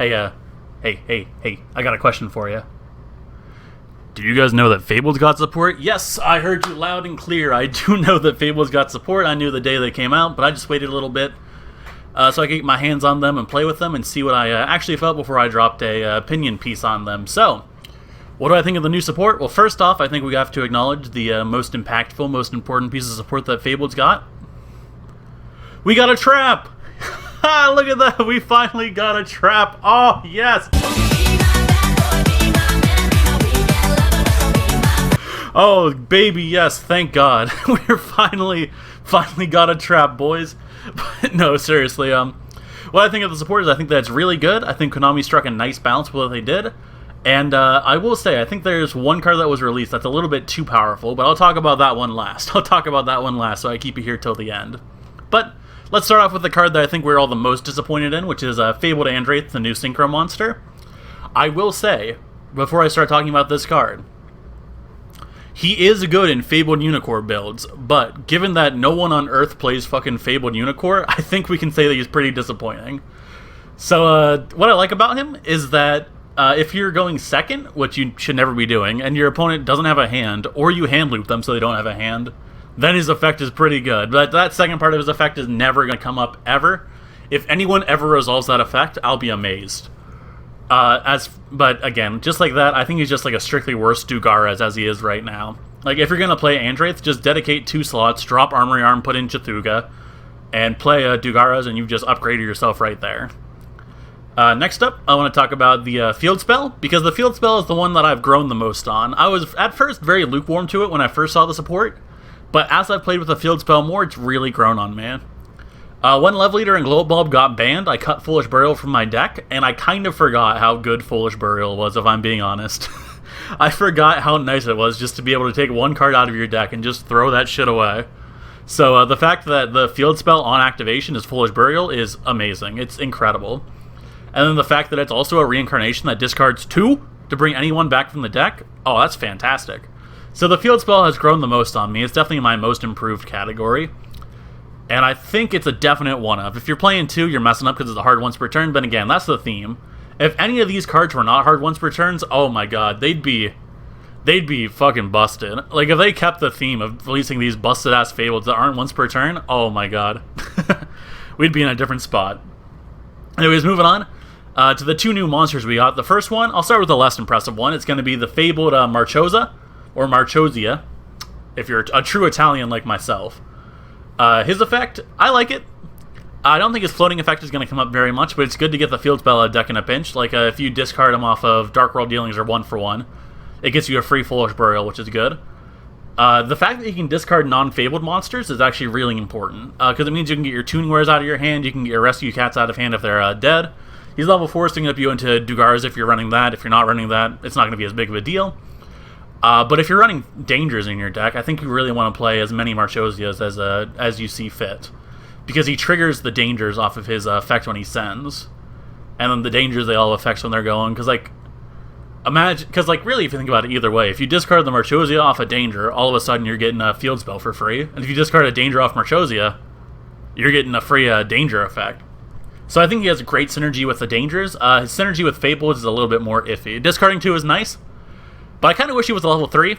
Hey, I got a question for you. Do you guys know that Fabled's got support? Yes, I heard you loud and clear. I do know that Fabled's got support. I knew the day they came out, but I just waited a little bit so I could get my hands on them and play with them and see what I actually felt before I dropped a opinion piece on them. So, what do I think of the new support? Well, first off, I think we have to acknowledge the most impactful, most important piece of support that Fabled's got. We got a trap! Look at that! We finally got a trap! Oh, yes! Oh, baby, yes, thank God. We're finally got a trap, boys. But no, seriously, what I think of the support is I think that's really good. I think Konami struck a nice balance with what they did. And I will say, I think there's one card that was released that's a little bit too powerful, but I'll talk about that one last. So I keep you here till the end. But let's start off with the card that I think we're all the most disappointed in, which is Fabled Andwraith, the new Synchro monster. I will say, before I start talking about this card, he is good in Fabled Unicorn builds, but given that no one on Earth plays fucking Fabled Unicorn, I think we can say that he's pretty disappointing. So, what I like about him is that if you're going second, which you should never be doing, and your opponent doesn't have a hand, or you hand loop them so they don't have a hand, then his effect is pretty good. But that second part of his effect is never going to come up ever. If anyone ever resolves that effect, I'll be amazed. But again, just like that, I think he's just like a strictly worse Dugaras as he is right now. Like, if you're going to play Andwraith, just dedicate 2 slots, drop Armory Arm, put in Chathuga, and play Dugaras, and you've just upgraded yourself right there. Next up, I want to talk about the Field Spell, because the Field Spell is the one that I've grown the most on. I was, at first, very lukewarm to it when I first saw the support, but as I've played with the Field Spell more, it's really grown on me. When Level Leader and Glow Bulb got banned, I cut Foolish Burial from my deck, and I kind of forgot how good Foolish Burial was, if I'm being honest. I forgot how nice it was just to be able to take one card out of your deck and just throw that shit away. So the fact that the Field Spell on activation is Foolish Burial is amazing. It's incredible. And then the fact that it's also a reincarnation that discards 2 to bring anyone back from the deck, oh, that's fantastic. So the Field Spell has grown the most on me. It's definitely my most improved category. And I think it's a definite one-up. If you're playing 2, you're messing up because it's a hard once per turn, but again, that's the theme. If any of these cards were not hard once per turns, oh my god, they'd be fucking busted. Like, if they kept the theme of releasing these busted-ass Fables that aren't once per turn, oh my god. We'd be in a different spot. Anyways, moving on to the 2 new monsters we got. The first one, I'll start with the less impressive one. It's going to be the Fabled Marcosia, or Marcosia, if you're a true Italian like myself. His effect, I like it. I don't think his floating effect is going to come up very much, but it's good to get the Field Spell out of deck in a pinch. Like, if you discard him off of Dark World Dealings or 1-for-1, it gets you a free Foolish Burial, which is good. The fact that you can discard non-Fabled monsters is actually really important, because it means you can get your Tuning Wares out of your hand, you can get your Rescue Cats out of hand if they're dead. He's level 4, sticking up you into Dugaras if you're running that. If you're not running that, it's not going to be as big of a deal. But if you're running Dangers in your deck, I think you really want to play as many Marchosias as you see fit. Because he triggers the Dangers off of his effect when he sends. And then the Dangers, they all have effects when they're going. Because, really, if you think about it either way, if you discard the Marchosia off a Danger, all of a sudden you're getting a Field Spell for free. And if you discard a Danger off Marchosia, you're getting a free Danger effect. So I think he has a great synergy with the Dangers. His synergy with Fabled is a little bit more iffy. Discarding 2 is nice. But I kind of wish he was a level 3.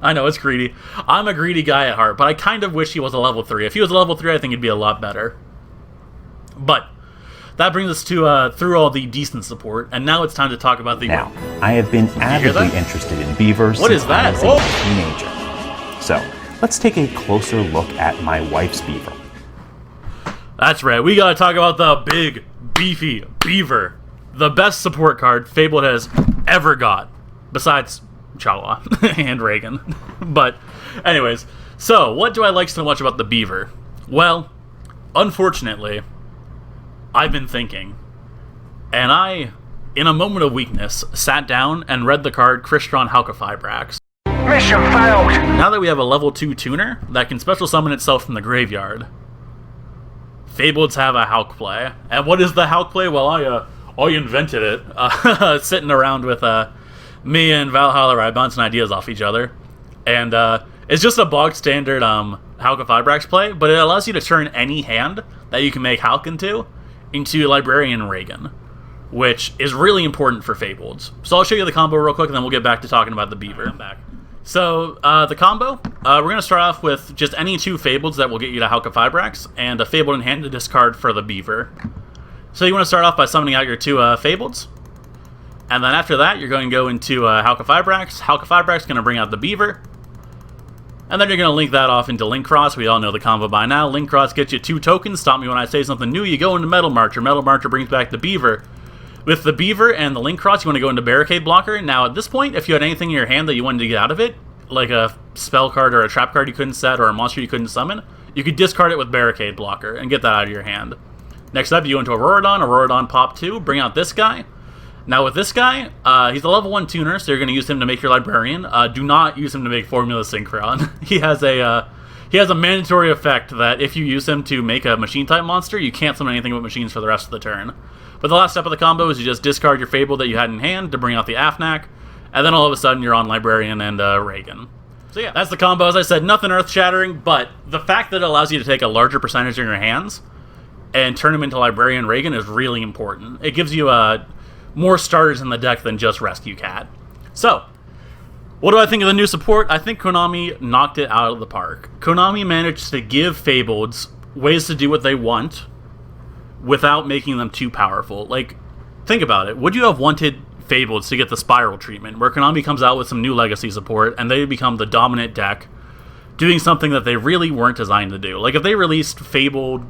I know, it's greedy. I'm a greedy guy at heart, but I kind of wish he was a level 3. If he was a level 3, I think it'd be a lot better. But that brings us to through all the decent support, and now it's time to talk about the... Now, I have been avidly interested in Beaver since I was a teenager. So, let's take a closer look at my wife's Beaver. That's right, we gotta talk about the big, beefy Beaver. The best support card Fabled has ever got. Besides Chala and Reagan. But, anyways, so, what do I like so much about the Beaver? Well, unfortunately, I've been thinking, and I, in a moment of weakness, sat down and read the card Crystron Halqifibrax. Mission failed! Now that we have a level 2 tuner that can special summon itself from the graveyard, Fableds have a Halq play. And what is the Halq play? Well, I invented it, sitting around with me and Valhalla, I bouncing ideas off each other. And it's just a bog standard Halqifibrax play, but it allows you to turn any hand that you can make Halq into Librarian Reagan. which is really important for Fableds. So I'll show you the combo real quick, and then we'll get back to talking about the Beaver. I'm back. So, the combo, we're going to start off with just any 2 Fableds that will get you to Halqifibrax, and a Fabled in hand to discard for the Beaver. So you want to start off by summoning out your 2 Fableds, and then after that, you're going to go into Halqifibrax. Halqifibrax is going to bring out the Beaver, and then you're going to link that off into Link Cross. We all know the combo by now. Link Cross gets you 2 tokens. Stop me when I say something new. You go into Metal Marcher. Metal Marcher brings back the Beaver. With the Beaver and the Link Cross, you want to go into Barricade Blocker. Now, at this point, if you had anything in your hand that you wanted to get out of it, like a spell card or a trap card you couldn't set or a monster you couldn't summon, you could discard it with Barricade Blocker and get that out of your hand. Next up, you go into Auroradon pop 2, bring out this guy. Now, with this guy, he's a level 1 tuner, so you're going to use him to make your Librarian. Do not use him to make Formula Synchron. He has a mandatory effect that if you use him to make a Machine-type monster, you can't summon anything but machines for the rest of the turn. But the last step of the combo is you just discard your Fable that you had in hand to bring out the Afnak, and then all of a sudden you're on Librarian and Reagan. So yeah, that's the combo. As I said, nothing earth-shattering, but the fact that it allows you to take a larger percentage in your hands and turn them into Librarian Reagan is really important. It gives you more starters in the deck than just Rescue Cat. So, what do I think of the new support? I think Konami knocked it out of the park. Konami managed to give Fableds ways to do what they want without making them too powerful. Like, think about it. Would you have wanted Fableds to get the Spiral treatment, where Konami comes out with some new Legacy support, and they become the dominant deck, doing something that they really weren't designed to do? Like, if they released Fabled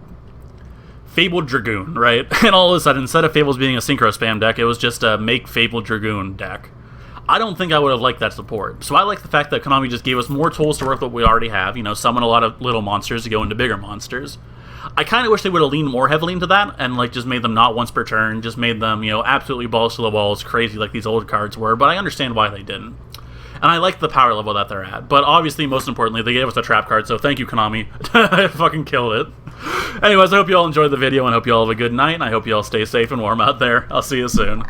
Dragoon, right? And all of a sudden, instead of Fables being a Synchro Spam deck, it was just a make Fabled Dragoon deck. I don't think I would have liked that support. So I like the fact that Konami just gave us more tools to work with what we already have. You know, summon a lot of little monsters to go into bigger monsters. I kind of wish they would have leaned more heavily into that and, like, just made them not once per turn, just made them, you know, absolutely balls to the walls, crazy like these old cards were, but I understand why they didn't. And I like the power level that they're at. But obviously, most importantly, they gave us a trap card, so thank you, Konami. I fucking killed it. Anyways, I hope you all enjoyed the video and hope you all have a good night, and I hope you all stay safe and warm out there. I'll see you soon.